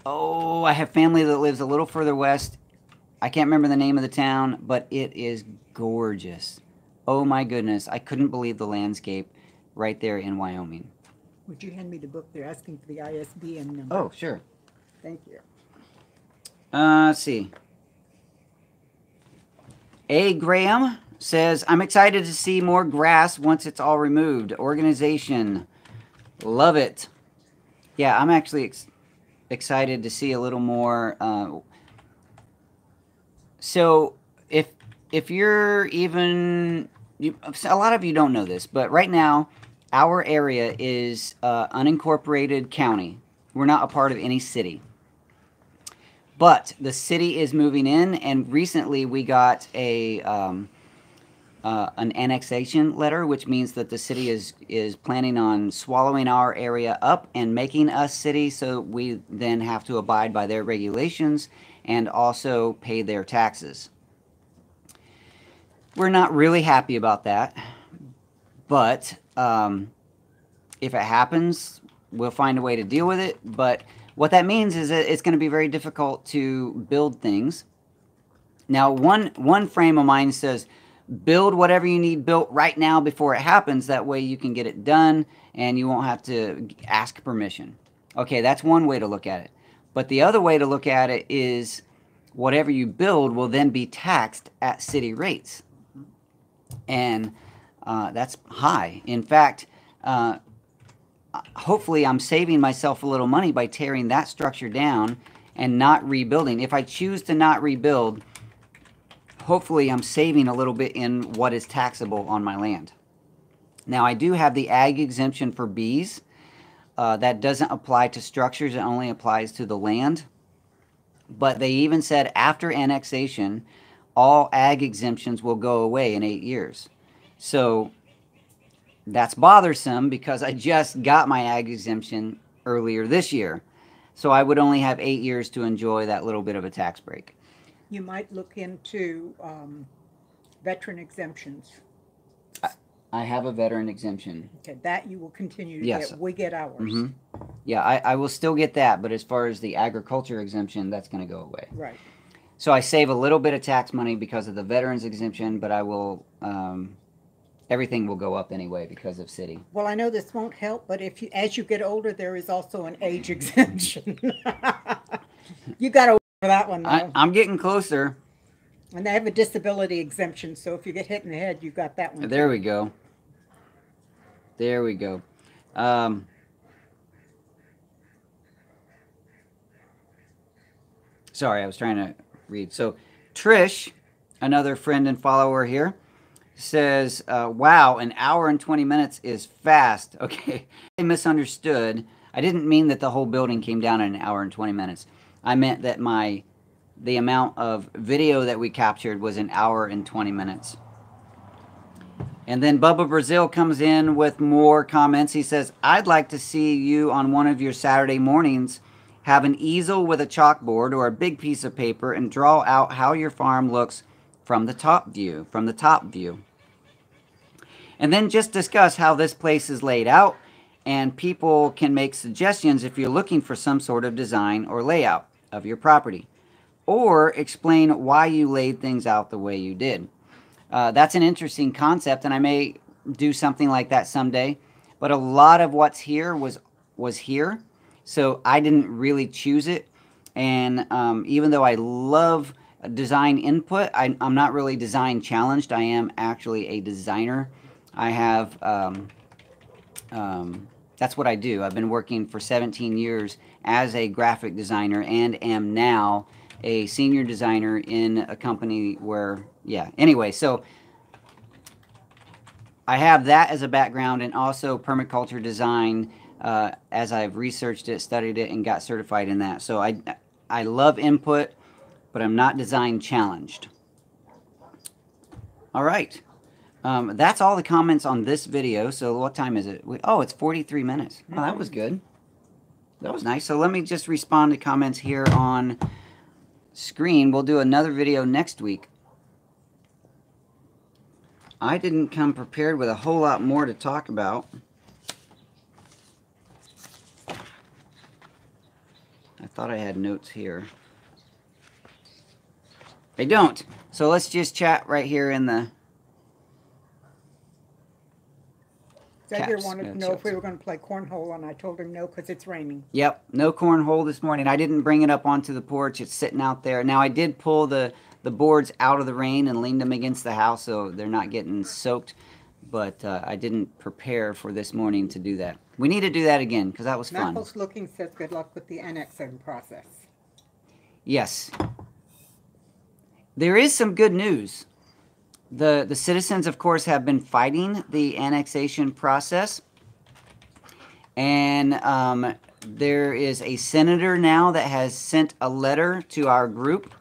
I have family that lives a little further west. I can't remember the name of the town, but it is gorgeous. Oh my goodness. I couldn't believe the landscape right there in Wyoming. Would you hand me the book? They're asking for the ISBN number. Oh, sure. Thank you. Let's see. A. Graham says, I'm excited to see more grass once it's all removed. Organization. Love it. Yeah, I'm actually excited to see a little more. So if you're even... a lot of you don't know this, but right now, our area is unincorporated county. We're not a part of any city. But the city is moving in, and recently we got an annexation letter, which means that the city is planning on swallowing our area up and making us city, so we then have to abide by their regulations and also pay their taxes. We're not really happy about that, but if it happens, we'll find a way to deal with it. But what that means is that it's going to be very difficult to build things. Now, one frame of mind says, build whatever you need built right now before it happens. That way you can get it done and you won't have to ask permission. Okay, that's one way to look at it. But the other way to look at it is whatever you build will then be taxed at city rates. And that's high. In fact, hopefully I'm saving myself a little money by tearing that structure down and not rebuilding. If I choose to not rebuild, hopefully I'm saving a little bit in what is taxable on my land. Now, I do have the ag exemption for bees. That doesn't apply to structures. It only applies to the land. But they even said after annexation, all ag exemptions will go away in 8 years. So that's bothersome because I just got my ag exemption earlier this year. So I would only have 8 years to enjoy that little bit of a tax break. You might look into veteran exemptions. I have a veteran exemption. Okay, that you will continue to Yes. get. We get ours. Mm-hmm. Yeah, I will still get that, but as far as the agriculture exemption, that's going to go away. Right. So I save a little bit of tax money because of the veterans exemption, but I will, everything will go up anyway because of city. Well, I know this won't help, but if you, as you get older, there is also an age exemption. You got to wait for that one, though. I'm getting closer. And they have a disability exemption, so if you get hit in the head, you got that one. There we go. There we go. Sorry, I was trying to read. So Trish, another friend and follower here, says, wow, an hour and 20 minutes is fast. Okay, I misunderstood. I didn't mean that the whole building came down in an hour and 20 minutes. I meant that the amount of video that we captured was an hour and 20 minutes. And then Bubba Brazil comes in with more comments. He says, I'd like to see you on one of your Saturday mornings have an easel with a chalkboard or a big piece of paper and draw out how your farm looks from the top view. And then just discuss how this place is laid out, and people can make suggestions if you're looking for some sort of design or layout of your property. Or explain why you laid things out the way you did. That's an interesting concept, and I may do something like that someday. But a lot of what's here was here, so I didn't really choose it. And even though I love design input, I'm not really design challenged. I am actually a designer. I have, that's what I do. I've been working for 17 years as a graphic designer and am now a senior designer in a company where, yeah. Anyway, so I have that as a background, and also permaculture design as I've researched it, studied it, and got certified in that. So I love input, but I'm not design challenged. All right. That's all the comments on this video. So what time is it? Oh, it's 43 minutes. Oh, that was good. That was nice. So let me just respond to comments here on screen. We'll do another video next week. I didn't come prepared with a whole lot more to talk about. I thought I had notes here. I don't. So let's just chat right here in the... Xavier wanted to know if we were going to play cornhole, and I told him no because it's raining. Yep, no cornhole this morning. I didn't bring it up onto the porch. It's sitting out there. Now, I did pull the boards out of the rain and leaned them against the house so they're not getting soaked. But I didn't prepare for this morning to do that. We need to do that again because that was fun. Knuckles Looking says good luck with the annexing process. Yes. There is some good news. The citizens, of course, have been fighting the annexation process. And there is a senator now that has sent a letter to our group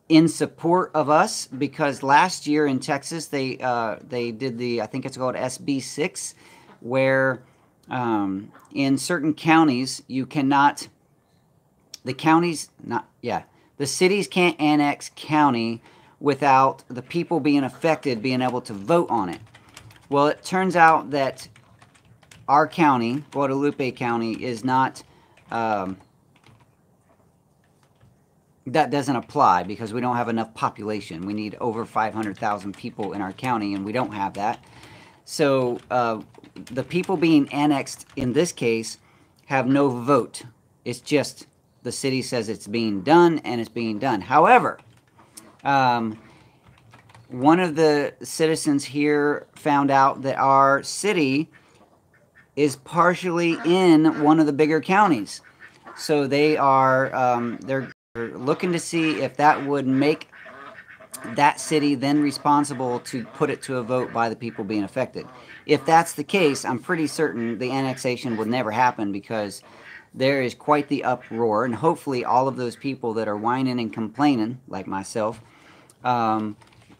in support of us, because last year in Texas they did the, I think it's called SB 6, where in certain counties you cannot, the cities can't annex county without the people being affected being able to vote on it. Well, it turns out that our county, Guadalupe County, is not, that doesn't apply because we don't have enough population. We need over 500,000 people in our county, and we don't have that. So the people being annexed in this case have no vote. It's just the city says it's being done, and it's being done. However, one of the citizens here found out that our city is partially in one of the bigger counties. So they are, they're looking to see if that would make that city then responsible to put it to a vote by the people being affected. If that's the case, I'm pretty certain the annexation would never happen, because there is quite the uproar, and hopefully all of those people that are whining and complaining, like myself,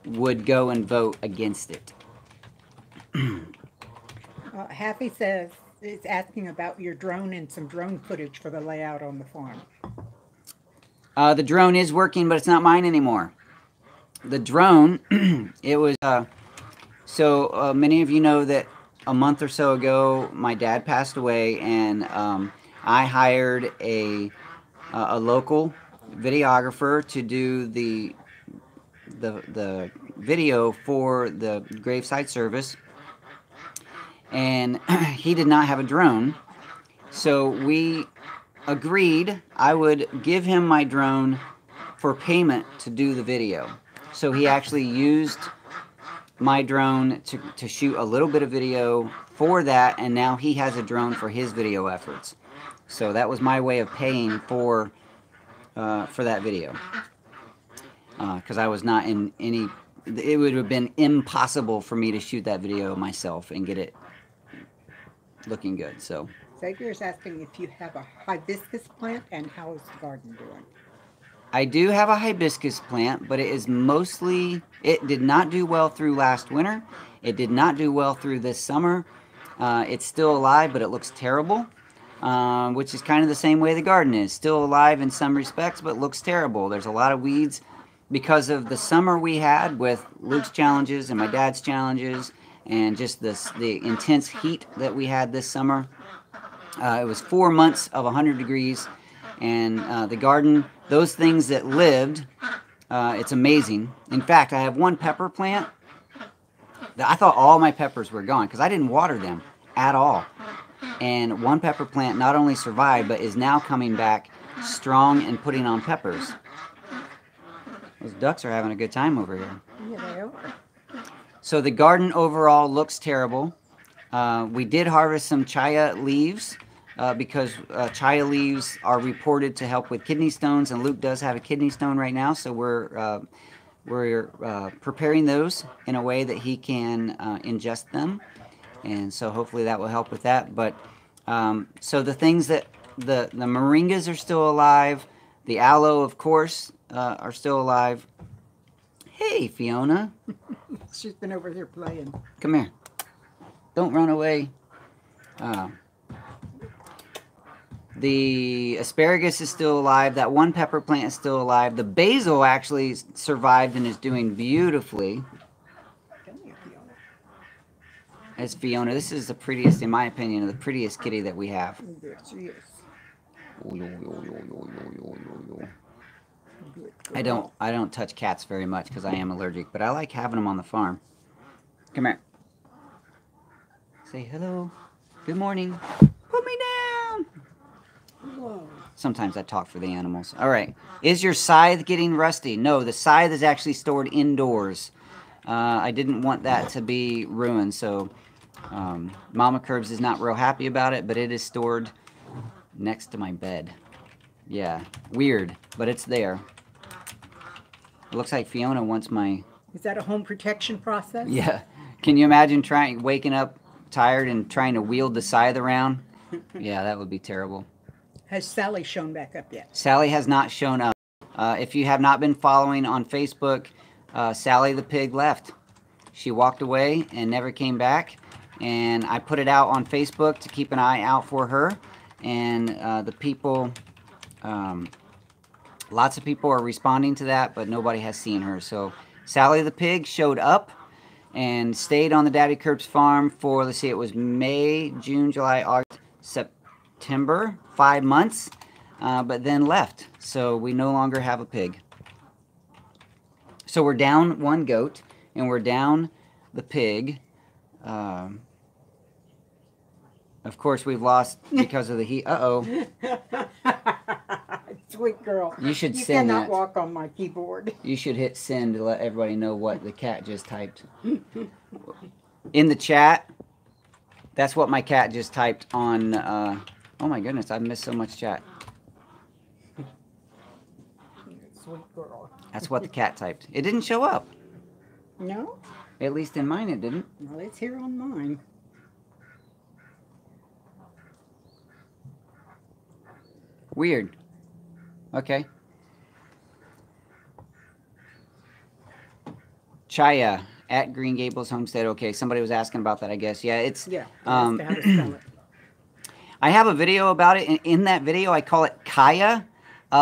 would go and vote against it. Happy says it's asking about your drone and some drone footage for the layout on the farm. The drone is working, but it's not mine anymore. The drone, it was, so many of you know that a month or so ago, my dad passed away, and I hired a local videographer to do the video for the graveside service, and he did not have a drone, so we agreed I would give him my drone for payment to do the video. So he actually used my drone to shoot a little bit of video for that, and now he has a drone for his video efforts. So that was my way of paying for that video, because I was not in any, it would have been impossible for me to shoot that video myself and get it looking good. So Xavier is asking if you have a hibiscus plant and how is the garden doing? I do have a hibiscus plant, but it is mostly, it did not do well through last winter. It did not do well through this summer. It's still alive, but it looks terrible, which is kind of the same way the garden is. Still alive in some respects, but looks terrible. There's a lot of weeds because of the summer we had with Luke's challenges and my dad's challenges, and just the intense heat that we had this summer. It was 4 months of 100 degrees, and the garden, those things that lived, it's amazing. In fact, I have one pepper plant that I thought all my peppers were gone because I didn't water them at all. And one pepper plant not only survived, but is now coming back strong and putting on peppers. Those ducks are having a good time over here. Yeah, they are. So the garden overall looks terrible. We did harvest some chaya leaves because chaya leaves are reported to help with kidney stones, and Luke does have a kidney stone right now, so we're preparing those in a way that he can ingest them, and so hopefully that will help with that. But so the things that the moringas are still alive, the aloe, of course, are still alive. Hey, Fiona. She's been over here playing. Come here. Don't run away. The asparagus is still alive. That one pepper plant is still alive. The basil actually survived and is doing beautifully. As Fiona, this is the prettiest, in my opinion, the prettiest kitty that we have. There she is. I don't touch cats very much because I am allergic, but I like having them on the farm. Come here. Say hello. Good morning. Put me down. Whoa. Sometimes I talk for the animals. All right. Is your scythe getting rusty? No, the scythe is actually stored indoors. I didn't want that to be ruined, so Mama Curbs is not real happy about it, but it is stored next to my bed. Yeah, weird, but it's there. It looks like Fiona wants my... Is that a home protection process? Yeah. Can you imagine waking up tired and trying to wield the scythe around? Yeah, that would be terrible. Has Sally shown back up yet? Sally has not shown up. If you have not been following on Facebook, Sally the pig left. She walked away and never came back. And I put it out on Facebook to keep an eye out for her. And the people, lots of people are responding to that, but nobody has seen her. So Sally the pig showed up and stayed on the Daddykirbs farm for, let's see, it was May, June, July, August, September, 5 months, but then left. So we no longer have a pig. So we're down one goat, and we're down the pig. Of course, we've lost because of the heat. Uh-oh. Sweet girl. You should you send cannot that. walk on my keyboard. You should hit send to let everybody know what the cat just typed. In the chat, that's what my cat just typed on... oh my goodness, I've missed so much chat. Sweet girl. That's what the cat typed. It didn't show up. No? At least in mine it didn't. Well, it's here on mine. Weird. Okay. Chaya at Green Gables Homestead. Okay, somebody was asking about that, I guess. Yeah, it's... Yeah, how to spell it. I have a video about it. In that video, I call it Kaya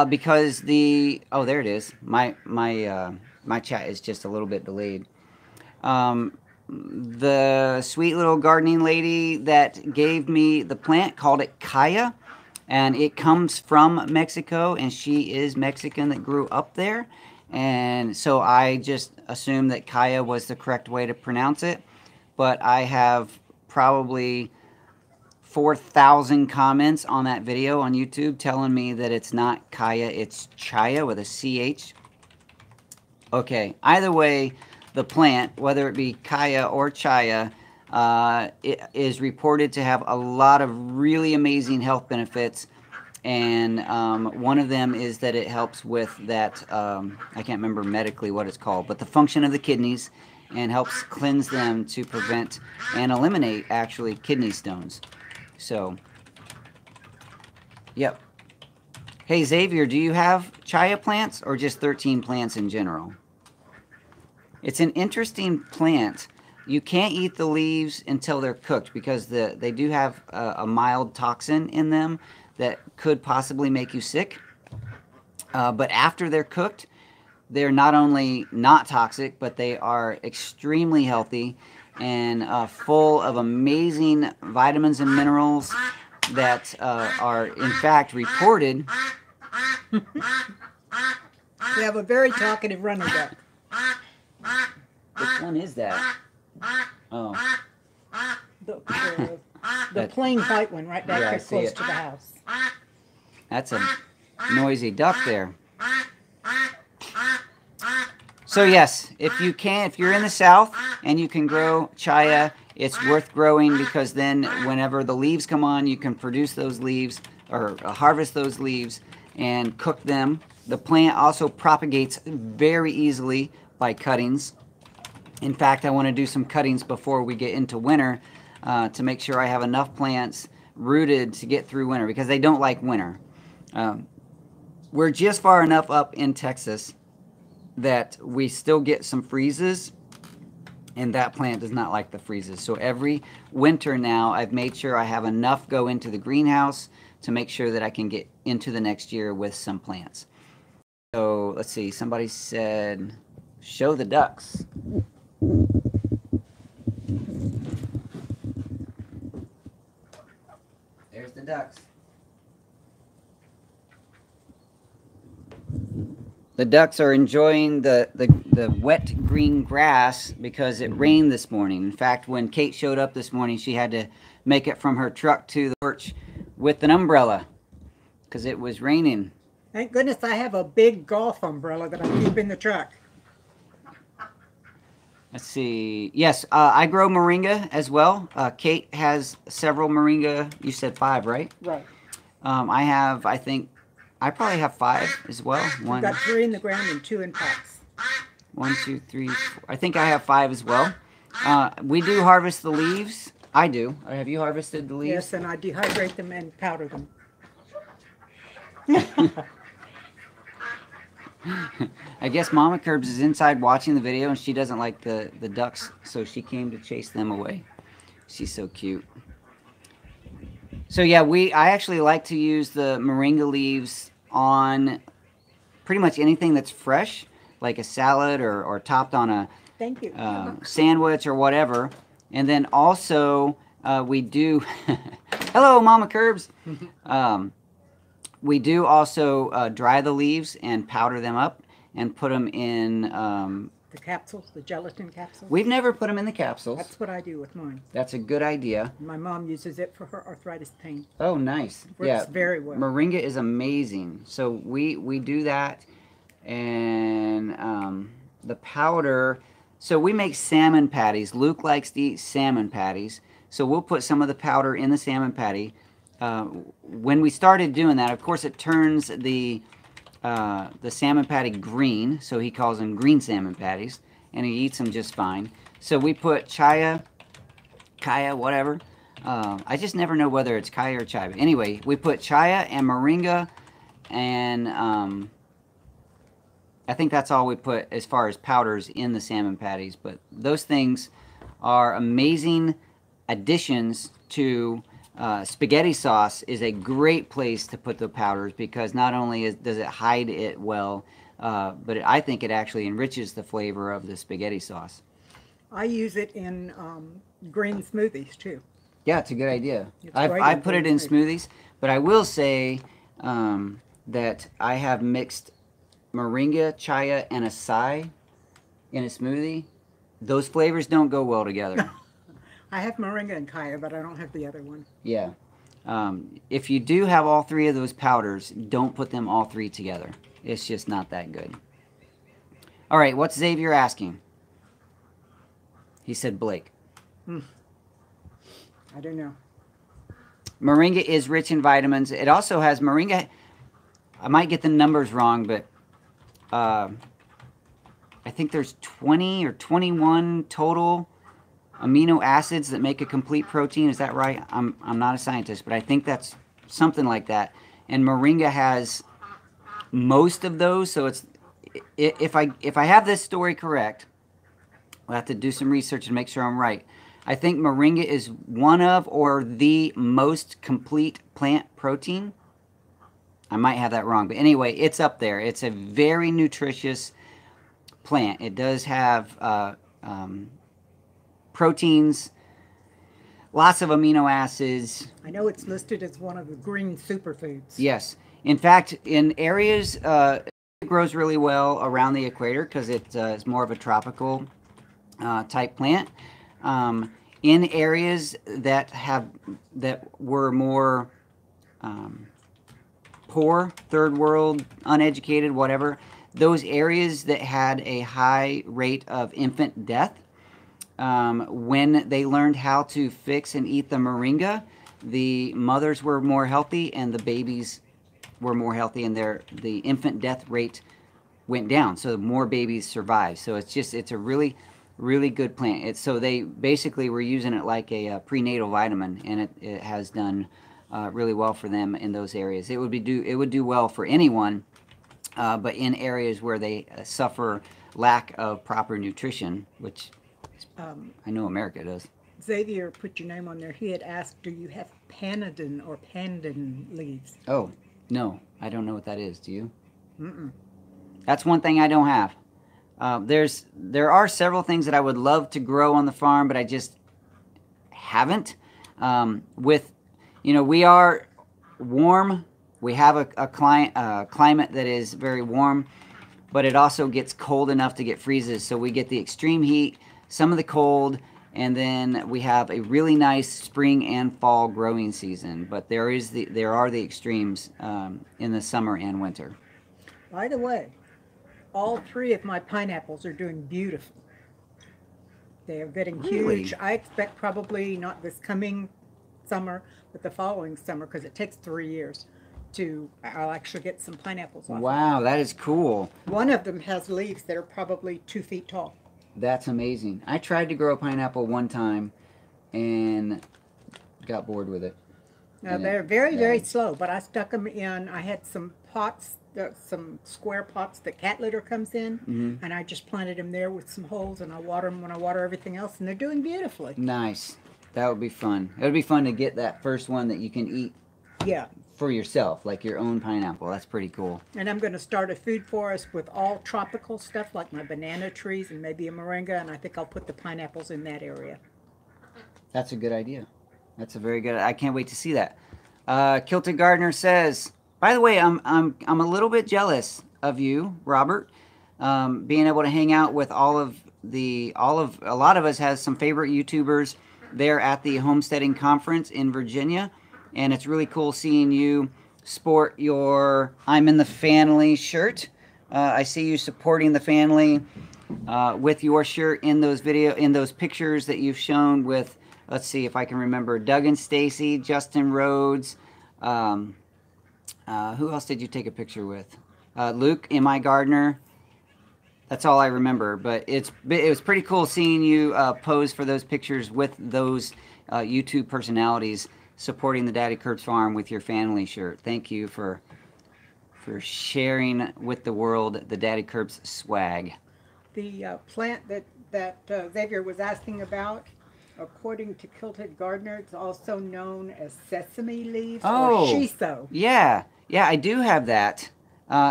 because the... Oh, there it is. My chat is just a little bit delayed. The sweet little gardening lady that gave me the plant called it Kaya. And it comes from Mexico, and she is Mexican that grew up there. And so I just assumed that Kaya was the correct way to pronounce it. But I have probably 4,000 comments on that video on YouTube telling me that it's not Kaya, it's Chaya with a CH. Okay, either way, the plant, whether it be Kaya or Chaya, it is reported to have a lot of really amazing health benefits, and one of them is that it helps with that, I can't remember medically what it's called, but the function of the kidneys, and helps cleanse them to prevent and eliminate, actually, kidney stones. So, yep. Hey, Xavier, do you have Chaya plants or just 13 plants in general? It's an interesting plant. You can't eat the leaves until they're cooked because they do have a mild toxin in them that could possibly make you sick. But after they're cooked, they're not only not toxic, but they are extremely healthy and full of amazing vitamins and minerals that are, in fact, reported. We have a very talkative running duck. Which one is that? Oh. The plain white one right back there close to the house. That's a noisy duck there. So yes, if you're in the South and you can grow Chaya, it's worth growing because then whenever the leaves come on, you can produce those leaves or harvest those leaves and cook them. The plant also propagates very easily by cuttings. In fact, I want to do some cuttings before we get into winter to make sure I have enough plants rooted to get through winter because they don't like winter. We're just far enough up in Texas that we still get some freezes, and that plant does not like the freezes. So every winter now, I've made sure I have enough go into the greenhouse to make sure that I can get into the next year with some plants. So let's see, somebody said, show the ducks. There's the ducks. The ducks are enjoying the wet green grass because it rained this morning. In fact, when Kate showed up this morning, she had to make it from her truck to the porch with an umbrella because it was raining. Thank goodness I have a big golf umbrella that I keep in the truck. Let's see. Yes, I grow moringa as well. Kate has several moringa. You said 5, right? Right. I probably have 5 as well. I've got 3 in the ground and 2 in pots. 1, 2, 3, 4. I think I have 5 as well. We do harvest the leaves I do. Have you harvested the leaves? Yes, and I dehydrate them and powder them. I guess Mama Kirbs is inside watching the video, and she doesn't like the ducks, so she came to chase them away. She's so cute. So yeah, I actually like to use the moringa leaves on pretty much anything that's fresh, like a salad or topped on a Thank you. Sandwich or whatever. And then also we do, hello Mama Kirbs. We do also dry the leaves and powder them up and put them in the capsules, the gelatin capsules. We've never put them in the capsules. That's what I do with mine. That's a good idea. My mom uses it for her arthritis pain. Oh, nice. Works very well. Moringa is amazing. So we do that, and the powder. So we make salmon patties. Luke likes to eat salmon patties, so we'll put some of the powder in the salmon patty. When we started doing that, of course, it turns the salmon patty green, so he calls them green salmon patties, and he eats them just fine. So we put kaya, whatever. I just never know whether it's kaya or chai. But anyway, we put chaya and moringa, and I think that's all we put as far as powders in the salmon patties. But those things are amazing additions to spaghetti sauce. Is a great place to put the powders, because not only does it hide it well, but I think it actually enriches the flavor of the spaghetti sauce. I use it in green smoothies too. Yeah, it's a good idea. I put it in smoothies, but I will say that I have mixed moringa, chaya, and acai in a smoothie. Those flavors don't go well together. I have moringa and kaya, but I don't have the other one. Yeah. If you do have all three of those powders, don't put them all three together. It's just not that good. All right, what's Xavier asking? He said Blake. I don't know. Moringa is rich in vitamins. It also has moringa. I might get the numbers wrong, but I think there's 20 or 21 total amino acids that make a complete protein. Is that right? I'm not a scientist, but I think that's something like that. And moringa has most of those. So it's if I have this story correct, I'll have to do some research and make sure I'm right. I think moringa is one of or the most complete plant protein. I might have that wrong, but anyway, it's up there. It's a very nutritious plant. It does have proteins, lots of amino acids. I know it's listed as one of the green superfoods. Yes. In fact, in areas, it grows really well around the equator because it's more of a tropical type plant. In areas that were more poor, third world, uneducated, whatever, those areas that had a high rate of infant death, when they learned how to fix and eat the moringa, the mothers were more healthy and the babies were more healthy, and the infant death rate went down, so more babies survived. So it's a really good plant. So they basically were using it like a prenatal vitamin, and it has done really well for them in those areas. It would do well for anyone, but in areas where they suffer lack of proper nutrition, which I know America does. Xavier put your name on there. He had asked, do you have pandan or pandan leaves? Oh, no. I don't know what that is. Do you? Mm-mm. That's one thing I don't have. There are several things that I would love to grow on the farm, but I just haven't. We are warm. We have a climate that is very warm, but it also gets cold enough to get freezes. So we get the extreme heat, some of the cold, and then we have a really nice spring and fall growing season. But there are the extremes in the summer and winter. By the way, all three of my pineapples are doing beautiful. They are getting huge. I expect probably not this coming summer, but the following summer, because it takes 3 years I'll actually get some pineapples off. Wow, that is cool. One of them has leaves that are probably 2 feet tall. That's amazing. I tried to grow a pineapple one time, and got bored with it. Now they're very, very slow, but I stuck them in. I had some pots, some square pots that cat litter comes in, and I just planted them there with some holes, and I water them when I water everything else, and they're doing beautifully. Nice. That would be fun. It would be fun to get that first one that you can eat. Yeah. For yourself, like your own pineapple. That's pretty cool. And I'm going to start a food forest with all tropical stuff, like my banana trees and maybe a moringa, and I think I'll put the pineapples in that area. That's a good idea. That's a very good. I can't wait to see that. Kilted Gardener says, by the way, I'm a little bit jealous of you, Robert, being able to hang out with a lot of us has some favorite YouTubers there at the homesteading conference in Virginia, and it's really cool seeing you sport your "I'm in the family" shirt. I see you supporting the family with your shirt in those pictures that you've shown with. Let's see if I can remember. Doug and Stacy, Justin Rhodes. Who else did you take a picture with? Luke, M.I. Gardner. That's all I remember. But it was pretty cool seeing you pose for those pictures with those YouTube personalities supporting the Daddykirbs farm with your family shirt. Thank you for sharing with the world the Daddykirbs swag. The plant that Xavier was asking about, according to Kilted Gardener, it's also known as sesame leaves or shiso. Yeah, I do have that.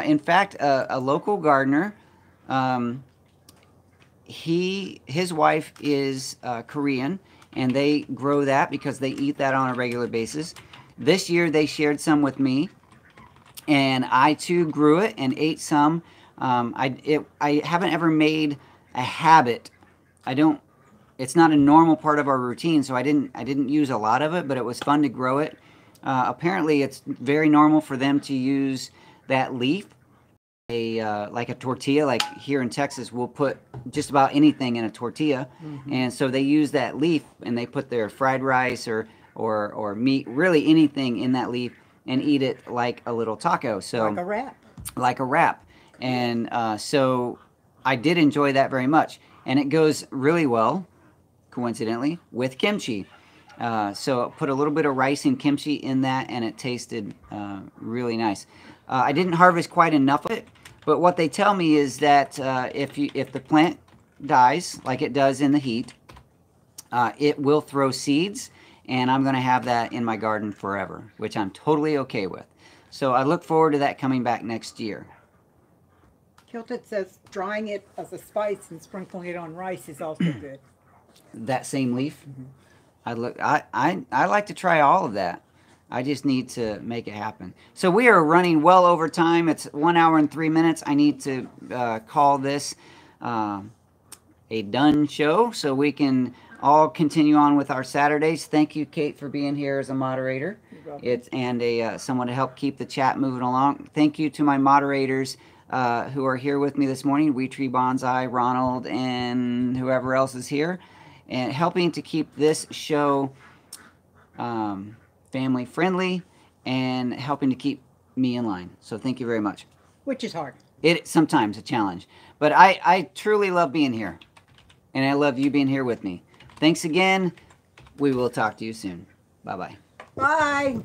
In fact, a local gardener, his wife is Korean, and they grow that because they eat that on a regular basis. This year they shared some with me, and I too grew it and ate some. I haven't ever made a habit. It's not a normal part of our routine, so I didn't use a lot of it, but it was fun to grow it. Apparently, it's very normal for them to use that leaf, like a tortilla. Like here in Texas, we'll put just about anything in a tortilla, and so they use that leaf and they put their fried rice or meat, really anything in that leaf, and eat it like a little taco. So like a wrap. Like a wrap, and so I did enjoy that very much, and it goes really well, coincidentally, with kimchi. So put a little bit of rice and kimchi in that, and it tasted really nice. I didn't harvest quite enough of it, but what they tell me is that if the plant dies like it does in the heat, it will throw seeds, and I'm going to have that in my garden forever, which I'm totally okay with. So I look forward to that coming back next year. Kilted says drying it as a spice and sprinkling it on rice is also good. That same leaf? I like to try all of that. I just need to make it happen. So we are running well over time. It's 1 hour and 3 minutes. I need to call this a done show so we can all continue on with our Saturdays. Thank you, Kate, for being here as a moderator. And someone to help keep the chat moving along. Thank you to my moderators who are here with me this morning, We Tree Bonsai, Ronald, and whoever else is here, and helping to keep this show family friendly and helping to keep me in line. So thank you very much. Which is hard. It's sometimes a challenge, but I truly love being here, and I love you being here with me. Thanks again. We will talk to you soon. Bye-bye. Bye.